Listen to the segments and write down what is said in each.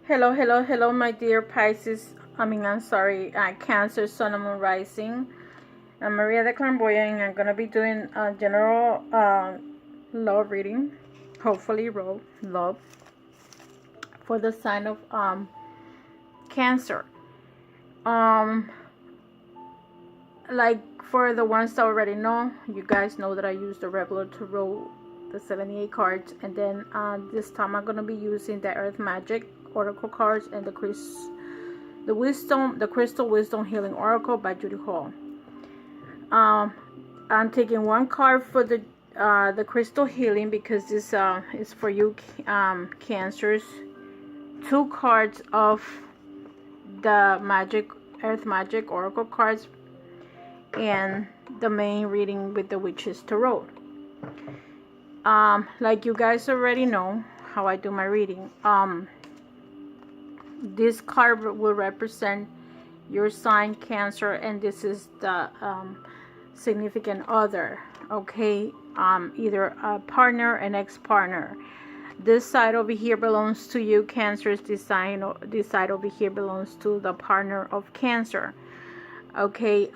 Hello, my dear Pisces. Cancer, Sun, and Moon Rising. I'm Maria the Clairvoyant, and I'm gonna be doing a general love reading, hopefully love for the sign of Cancer. Like for the ones that already know, you guys know that I use the regular tarot, the 78 cards, and then this time I'm gonna be using the Earth Magic Oracle cards and the Crystal Wisdom Healing Oracle by Judy Hall. I'm taking one card for the Crystal Healing because this is for you Cancers. Two cards of the Earth Magic Oracle cards, and the main reading with the Witch's Tarot. Like you guys already know how I do my reading. This card will represent your sign, Cancer, and this is the significant other, okay? Either a partner, an ex-partner. This side over here belongs to you, Cancers. This side over here belongs to the partner of Cancer, okay?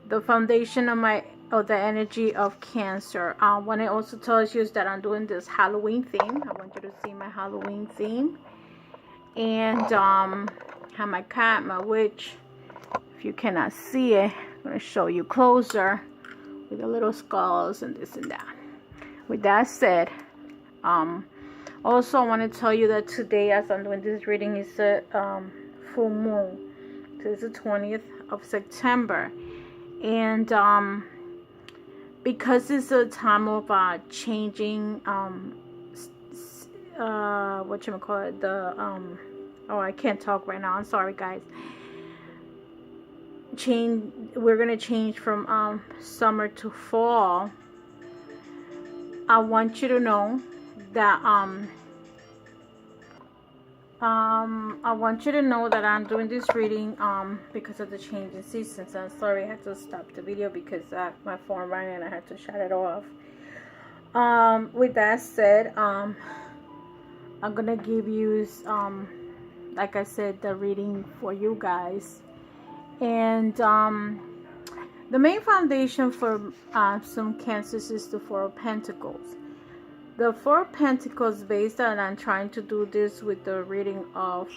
The foundation of the energy of Cancer. What it also tells you is that I'm doing this Halloween theme. I want you to see my Halloween theme. And have my cat, my witch. If you cannot see it, I'm going to show you closer with the little skulls and this and that. With that said, also I want to tell you that today, as I'm doing this reading, is a full moon. So it's the 20th of September. And because it's a time of changing I can't talk right now, I'm sorry guys. We're gonna change from summer to fall. I want you to know that I'm doing this reading because of the change in seasons. I'm sorry I had to stop the video because my phone rang and I had to shut it off. With that said, I'm gonna give you like I said, the reading for you guys. And the main foundation for some Cancers is the Four of Pentacles. The Four of Pentacles, based on, I'm trying to do this with the reading of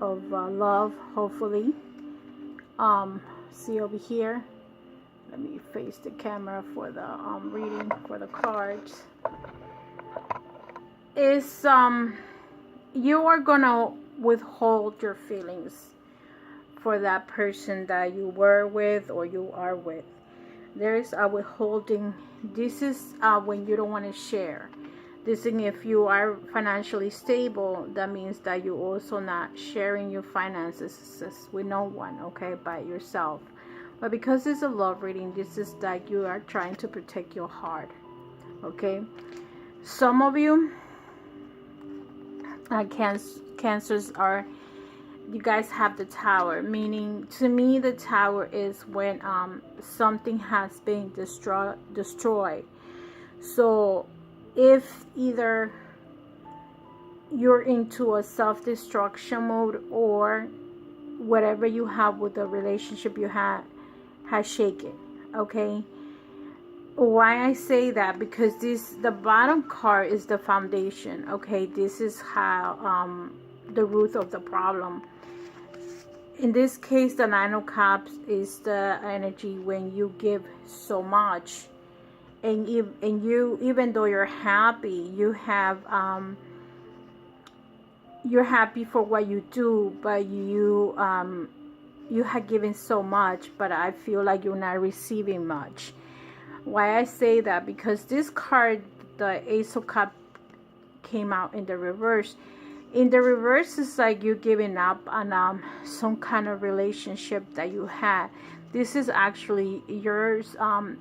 love, hopefully. See over here. Let me face the camera for the reading for the cards. Is you are gonna withhold your feelings for that person that you were with or you are with. There is a withholding. This is when you don't want to share. This thing, if you are financially stable, that means that you're also not sharing your finances with no one, okay, by yourself. But because it's a love reading, this is like you are trying to protect your heart, okay? Some of you Cancers are, you guys have the Tower, meaning to me the Tower is when something has been destroyed. So if either you're into a self-destruction mode or whatever you have with the relationship you had has shaken, okay? Why I say that, because the bottom card is the foundation, okay? This is how the root of the problem. In this case, the Nine of Cups is the energy when you give so much, and you, even though you're happy, you're happy for what you do, but you have given so much, but I feel like you're not receiving much. Why I say that, because this card, the Ace of Cups, came out in the reverse. In the reverse, it's like you giving up on some kind of relationship that you had. This is actually yours.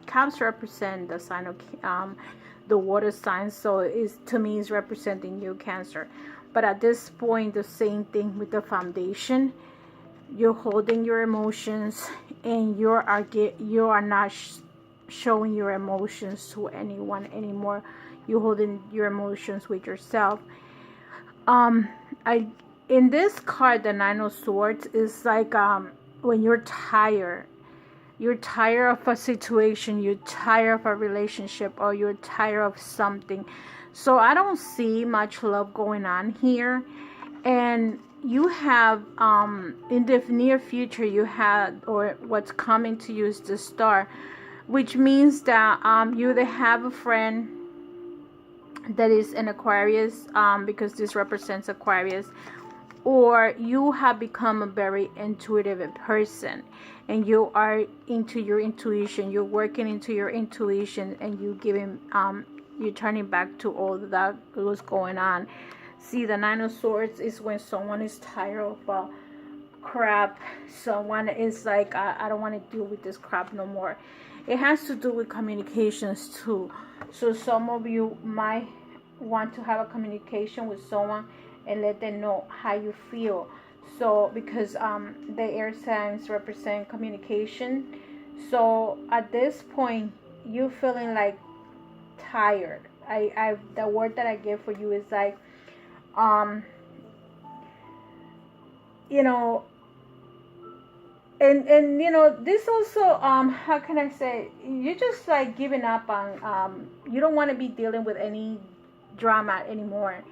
Cups represent the sign of the water sign, so to me is representing you, Cancer. But at this point, the same thing with the foundation. You're holding your emotions, and you are not showing your emotions to anyone anymore. you holding your emotions with yourself. I in this card, the Nine of Swords, is like when you're tired. You're tired of a situation, you're tired of a relationship, or you're tired of something. So I don't see much love going on here. And you have, in the near future, you had, or what's coming to you is the Star, which means that you either have a friend that is an Aquarius, because this represents Aquarius, or you have become a very intuitive person, and you are into your intuition, you're working into your intuition, and you giving you're turning back to all that was going on. See, the Nine of Swords is when someone is tired of crap. Someone is like, I don't want to deal with this crap no more. It has to do with communications too. So some of you might want to have a communication with someone and let them know how you feel. So because the air signs represent communication, so at this point you're feeling like tired. I the word that I give for you is like, you know, and you know, this also, how can I say, you're just like giving up on, you don't want to be dealing with any drama anymore.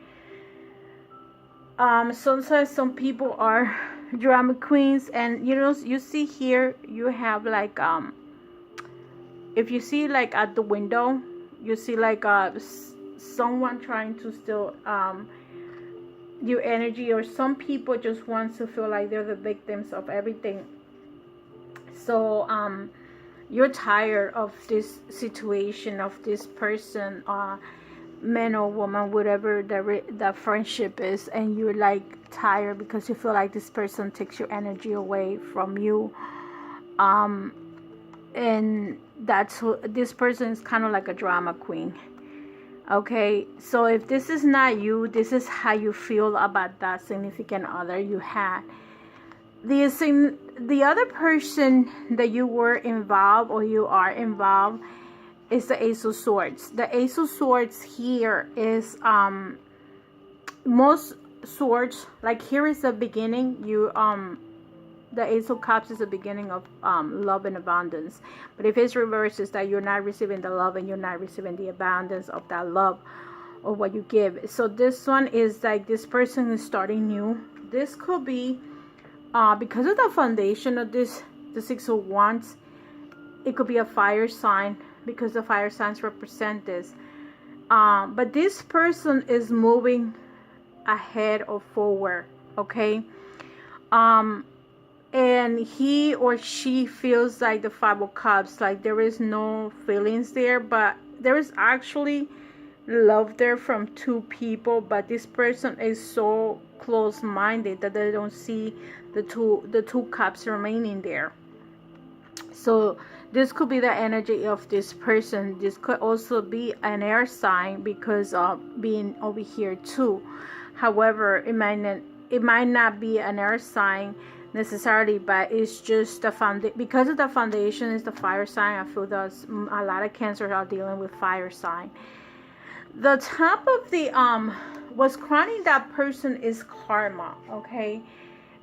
Sometimes some people are drama queens, and you know, you see here, you have like, if you see like at the window, you see like someone trying to steal your energy, or some people just want to feel like they're the victims of everything. So you're tired of this situation, of this person, man or woman, whatever the friendship is, and you're like tired because you feel like this person takes your energy away from you, and this person is kind of like a drama queen. Okay, so if this is not you, this is how you feel about that significant other you had. The other person that you were involved, or you are involved, is the Ace of Swords. The Ace of Swords here is, most swords, like here is the beginning, the Ace of Cups is the beginning of love and abundance. But if it's reversed, it's that you're not receiving the love and you're not receiving the abundance of that love or what you give. So this one is like, this person is starting new. This could be, because of the foundation of this, the Six of Wands, it could be a fire sign, because the fire signs represent this. But this person is moving ahead or forward, okay? And he or she feels like the Five of Cups, like there is no feelings there, but there is actually love there from two people, but this person is so close-minded that they don't see the two cups remaining there. So this could be the energy of this person. This could also be an air sign, because of being over here too. However, it might not be an air sign necessarily, but it's just the foundation. Because of the foundation is the fire sign, I feel that a lot of Cancers are dealing with fire sign. The top of the what's crowning that person is karma, okay?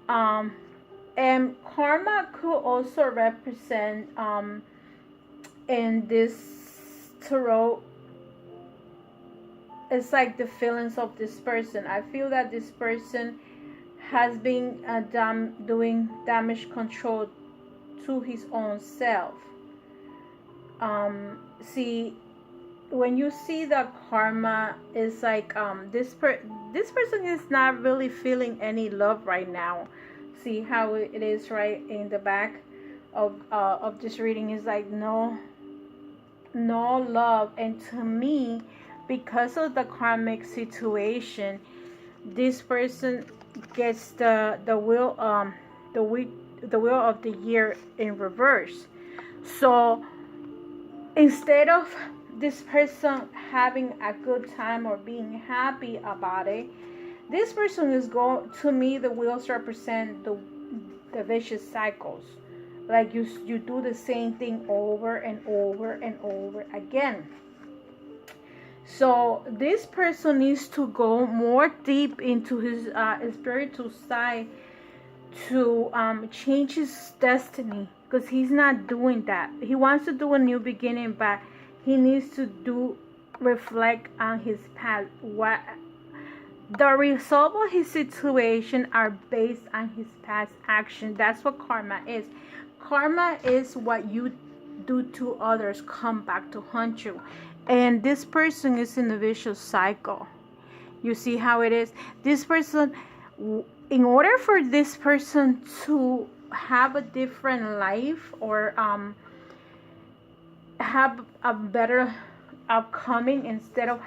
And karma could also represent, in this tarot, it's like the feelings of this person. I feel that this person has been doing damage control to his own self. See, when you see the karma, it's like this person is not really feeling any love right now. See how it is right in the back of this reading, is like no love. And to me, because of the karmic situation, this person gets the wheel of the year in reverse. So instead of this person having a good time or being happy about it, this person is going, to me, the wheels represent the vicious cycles. Like you do the same thing over and over and over again. So this person needs to go more deep into his spiritual side to change his destiny, because he's not doing that. He wants to do a new beginning, but he needs to reflect on his past. What the result of his situation are based on his past action. That's what karma is. Karma is what you do to others come back to haunt you. And this person is in a vicious cycle. You see how it is? This person, in order for this person to have a different life, or have a better upcoming, instead of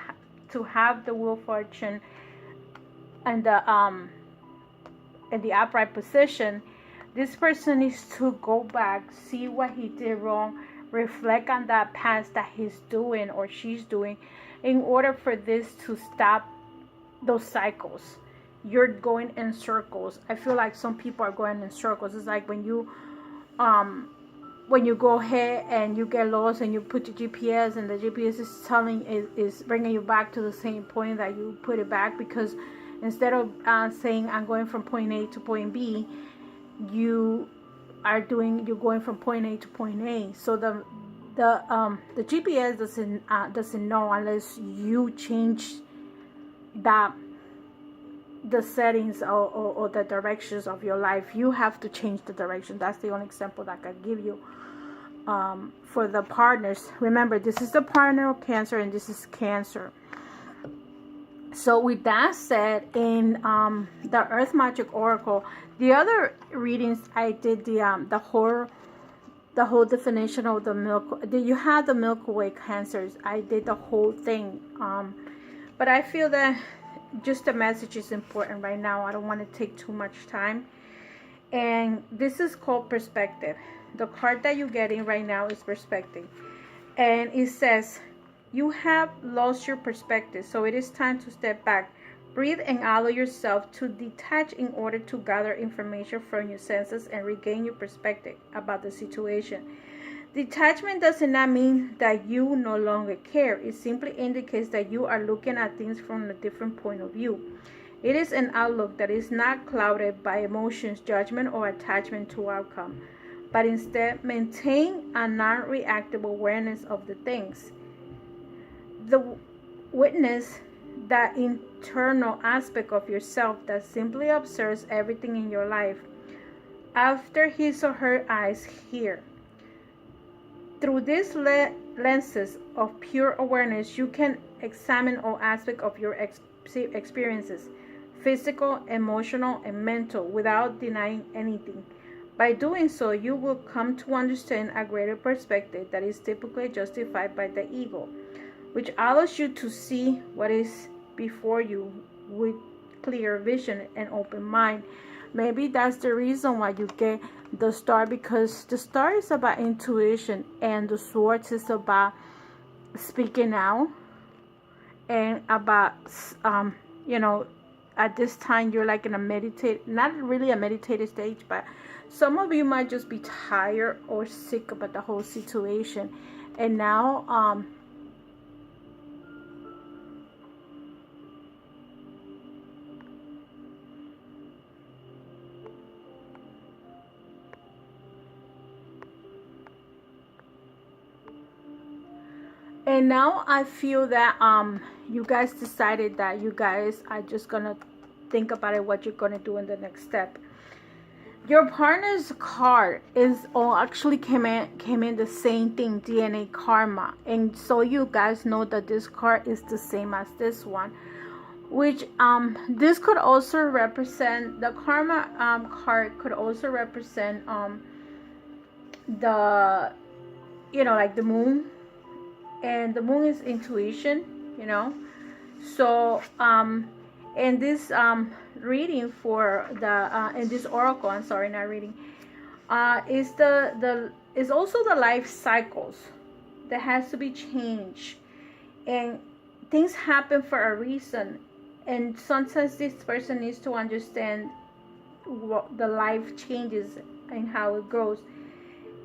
to have the Wheel of Fortune and the in the upright position, this person needs to go back, see what he did wrong, reflect on that past that he's doing or she's doing, in order for this to stop those cycles. You're going in circles. I feel like some people are going in circles. It's like when you go ahead and you get lost and you put your GPS, and the GPS is bringing you back to the same point that you put it back, because instead of saying I'm going from point A to point B, you're going from point A to point A. So the GPS doesn't know unless you change the settings or the directions of your life. You have to change the direction. That's the only example that I can give you. For the partners, remember, this is the partner of Cancer, and this is Cancer. So with that said, in the Earth Magic Oracle, the other readings I did the whole definition of the milk. You had the Milky Way Cancers. I did the whole thing, but I feel that just the message is important right now. I don't want to take too much time. And this is called perspective. The card that you're getting right now is perspective, and it says, you have lost your perspective, so it is time to step back. Breathe and allow yourself to detach in order to gather information from your senses and regain your perspective about the situation. Detachment does not mean that you no longer care. It simply indicates that you are looking at things from a different point of view. It is an outlook that is not clouded by emotions, judgment, or attachment to outcome, but instead maintain a non-reactive awareness of the things. The witness that internal aspect of yourself that simply observes everything in your life after his or her eyes here. Through these lenses of pure awareness, you can examine all aspects of your experiences, physical, emotional, and mental, without denying anything. By doing so, you will come to understand a greater perspective that is typically justified by the ego, which allows you to see what is before you with clear vision and open mind. Maybe that's the reason why you get the Star, because the Star is about intuition, and the Swords is about speaking out, and about at this time you're like in a not really a meditative stage, but some of you might just be tired or sick about the whole situation, and now I feel that you guys decided that you guys are just gonna think about it, what you're gonna do in the next step. Your partner's card actually came in the same thing, DNA karma, and so you guys know that this card is the same as this one, which this could also represent the karma card, could also represent the like the moon. And the moon is intuition, so in this reading for the in this oracle, I'm sorry, not reading, is is also the life cycles that has to be changed, and things happen for a reason, and sometimes this person needs to understand what the life changes and how it goes,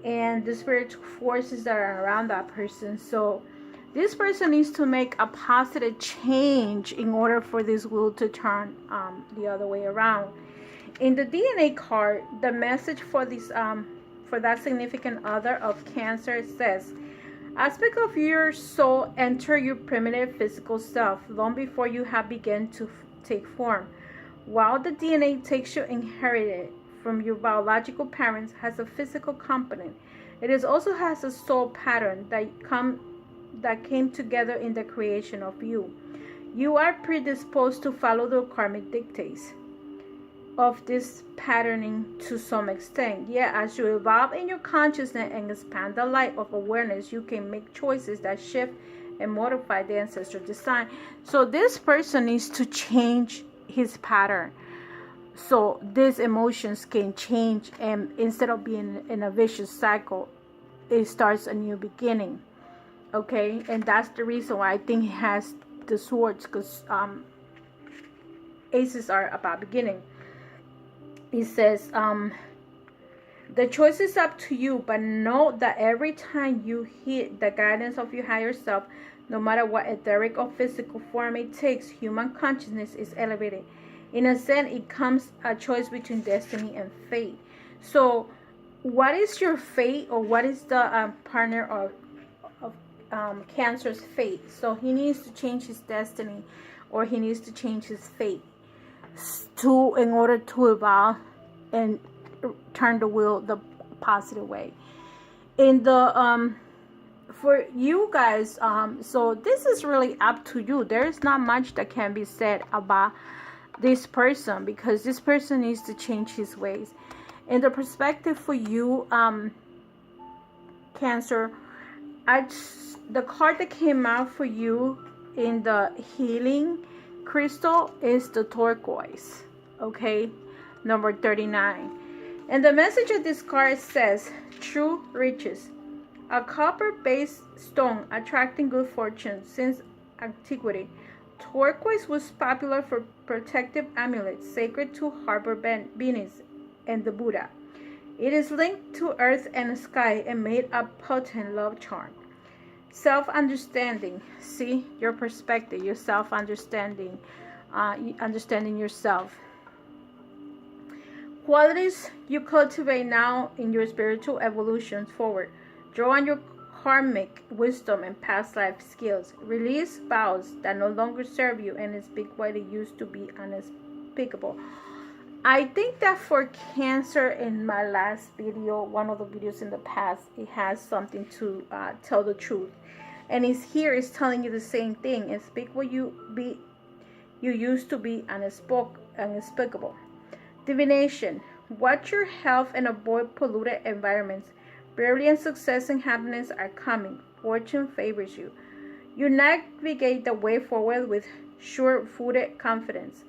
and the spiritual forces that are around that person. So This person needs to make a positive change in order for this wheel to turn the other way around. In the DNA card, the message for this for that significant other of Cancer says, aspect of your soul enter your primitive physical self long before you have begun to take form. While the DNA takes you inherited from your biological parents has a physical component, it is also has a soul pattern that came together in the creation of you. You are predisposed to follow the karmic dictates of this patterning to some extent. Yet, as you evolve in your consciousness and expand the light of awareness, you can make choices that shift and modify the ancestral design. So this person needs to change his pattern, so these emotions can change, and instead of being in a vicious cycle, it starts a new beginning. Okay, and that's the reason why I think he has the swords, because aces are about beginning. He says, the choice is up to you, but know that every time you hit the guidance of your higher self, no matter what etheric or physical form it takes, human consciousness is elevated. In a sense, it comes a choice between destiny and fate. So what is your fate, or what is the partner of Cancer's fate? So he needs to change his destiny, or he needs to change his fate in order to evolve and turn the wheel the positive way. In the for you guys, so this is really up to you. There's not much that can be said about this person, because this person needs to change his ways. In the perspective for you, Cancer, the card that came out for you in the healing crystal is the turquoise. Okay, number 39. And the message of this card says, true riches, a copper-based stone attracting good fortune since antiquity. Turquoise was popular for protective amulets sacred to harbor Venus and the Buddha. It is linked to earth and sky and made a potent love charm. Self-understanding. See your perspective, your self-understanding, understanding yourself. Qualities you cultivate now in your spiritual evolution forward. Draw on your karmic wisdom and past life skills. Release vows that no longer serve you and speak what they used to be unspeakable. I think that for Cancer, in my last video, one of the videos in the past, it has something to tell the truth. And it's here is telling you the same thing. And speak what you used to be unspeakable. Divination. Watch your health and avoid polluted environments. Brilliant success and happiness are coming. Fortune favors you. You navigate the way forward with sure-footed confidence.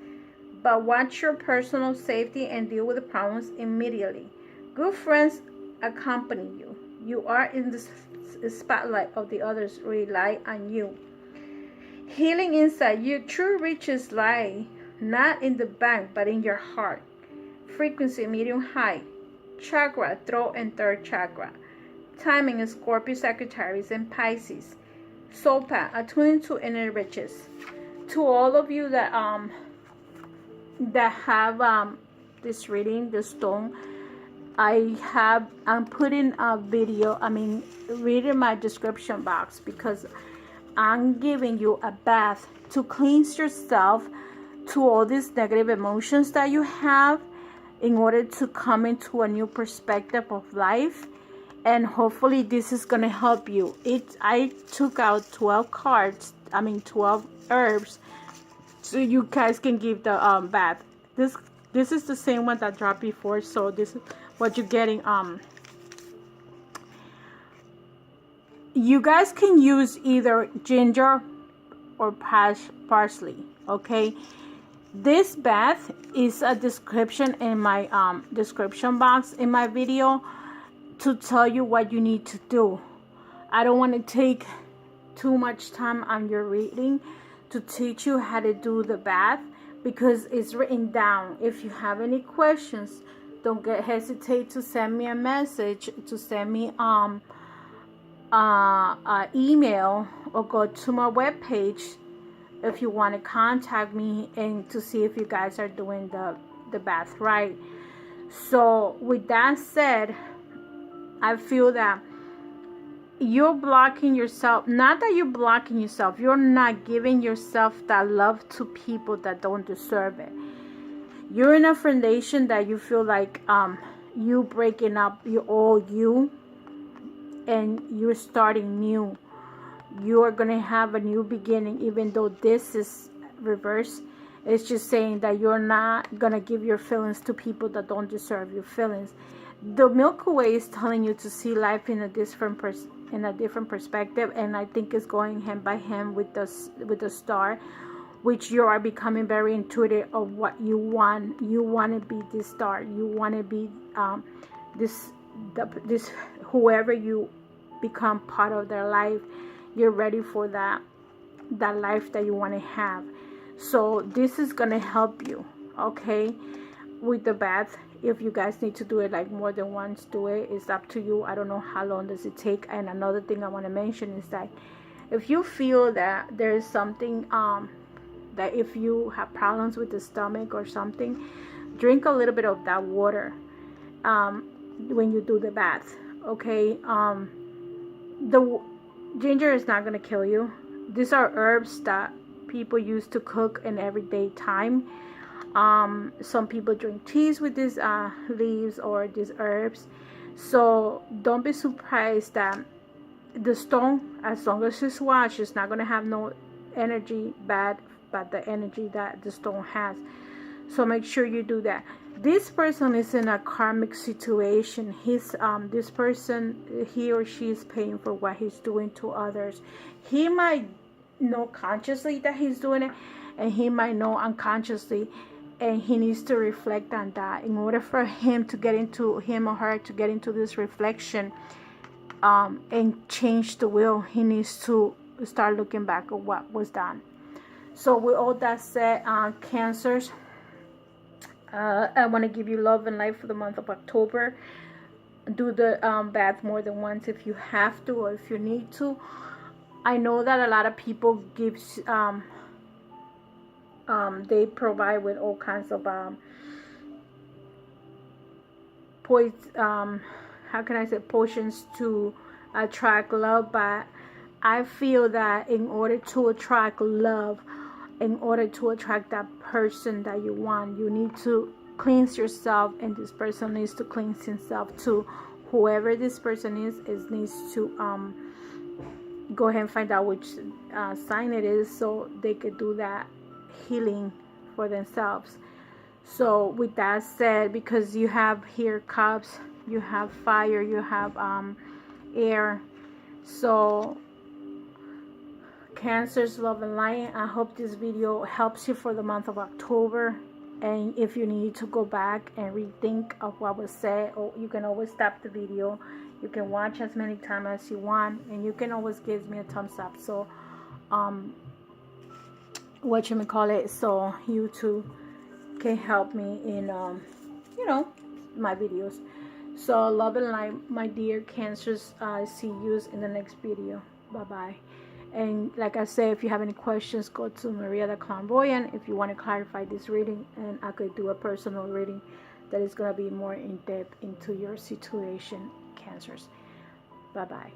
But watch your personal safety and deal with the problems immediately. Good friends accompany you. You are in the spotlight of the others. Rely on you. Healing inside. Your true riches lie not in the bank, but in your heart. Frequency medium high. Chakra, throat and third chakra. Timing is Scorpio, Sagittarius, and Pisces. Soul path, attuning to inner riches. To all of you that have this reading, the stone, I'm putting a video, read in my description box, because I'm giving you a bath to cleanse yourself to all these negative emotions that you have, in order to come into a new perspective of life. And hopefully this is going to help you. I took out 12 cards, 12 herbs, so you guys can give the bath. This is the same one that dropped before, so this is what you're getting. You guys can use either ginger or parsley. Okay, this bath is a description in my description box in my video, to tell you what you need to do. I don't want to take too much time on your reading to teach you how to do the bath, because it's written down. If you have any questions, don't hesitate to send me a message, to send me email or go to my webpage if you want to contact me and to see if you guys are doing the bath right. So with that said, I feel that you're blocking yourself. Not that you're blocking yourself, you're not giving yourself that love to people that don't deserve it. You're in a foundation that you feel like you breaking up your old you and you're starting new. You are going to have a new beginning, even though this is reverse. It's just saying that you're not going to give your feelings to people that don't deserve your feelings. The Milky Way is telling you to see life in a different perspective, and I think it's going hand by hand with the star, which you are becoming very intuitive of what you want. You want to be this star. You want to be this whoever you become part of their life. You're ready for that life that you want to have. So this is going to help you, okay, with the bath. If you guys need to do it like more than once, do it. It's up to you. I don't know how long does it take. And another thing I want to mention is that if you feel that there is something that if you have problems with the stomach or something, drink a little bit of that water when you do the bath, okay? The ginger is not going to kill you. These are herbs that people use to cook in everyday time. Some people drink teas with these leaves or these herbs. So don't be surprised that the stone, as long as it's washed, it's not going to have no energy bad, but the energy that the stone has. So make sure you do that. This person is in a karmic situation. This person, he or she is paying for what he's doing to others. He might know consciously that he's doing it, and he might know unconsciously, and he needs to reflect on that. In order for him or her to get into this reflection and change the will, he needs to start looking back at what was done. So with all that said, Cancers, I want to give you love and light for the month of October. Do the bath more than once if you have to or if you need to. I know that a lot of people gives they provide with all kinds of potions to attract love, but I feel that in order to attract love, in order to attract that person that you want, you need to cleanse yourself, and this person needs to cleanse himself too. Whoever this person is needs to go ahead and find out which sign it is, so they could do that healing for themselves. So with that said, because you have here cups, you have fire, you have air, so Cancers, love and light. I hope this video helps you for the month of October. And if you need to go back and rethink of what was said, or you can always stop the video. You can watch as many times as you want, and you can always give me a thumbs up. So so YouTube can help me in my videos. So love and light, my dear Cancers. See you in the next video. Bye bye. And like I said, if you have any questions, go to Maria the Clairvoyant if you want to clarify this reading, and I could do a personal reading that is going to be more in depth into your situation, Cancers. Bye bye.